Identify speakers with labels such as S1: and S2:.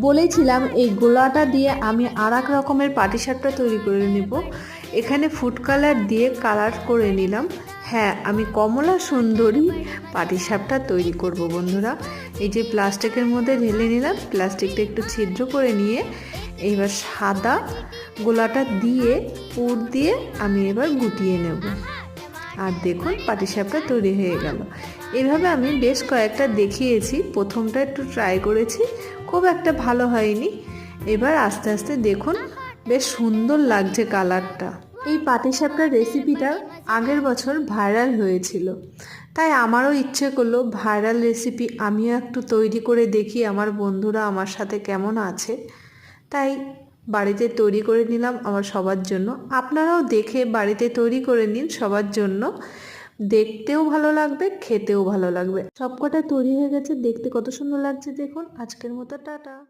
S1: বলেছিলাম এই গোলাটা দিয়ে আমি আর এক রকমের পাটিসাপটা তৈরি করে নেব। এখানে ফুড কালার দিয়ে কালার করে নিলাম। হ্যাঁ, আমি কমলা সুন্দরী পাটিসাপটা তৈরি করব বন্ধুরা। এই যে প্লাস্টিকের মধ্যে ঢেলে নিলাম, প্লাস্টিকটা একটু ছিদ্র করে নিয়ে এইবার সাদা গোলাটা দিয়ে পুর দিয়ে আমি এবার গুটিয়ে নেব। আর দেখুন পাটিসাপটা তৈরি হয়ে গেল। এভাবে আমি বেশ কয়েকটা দেখিয়েছি, প্রথমটা একটু ট্রাই করেছি, খুব একটা ভালো হয়নি। এবার আস্তে আস্তে দেখুন বেশ সুন্দর লাগছে কালারটা। এই পাটিসাপটার রেসিপিটা আগের বছর ভাইরাল হয়েছিল, তাই আমারও ইচ্ছে করলো ভাইরাল রেসিপি আমিও একটু তৈরি করে দেখি আমার বন্ধুরা আমার সাথে কেমন আছে। তাই বাড়িতে তৈরি করে নিলাম আমার সবার জন্য। আপনারাও দেখে বাড়িতে তৈরি করে নিন সবার জন্য, দেখতেও ভালো লাগবে, খেতেও ভালো লাগবে। সবকটা তৈরি হয়ে গেছে, দেখতে কত সুন্দর লাগছে দেখুন। আজকের মতো টাটা।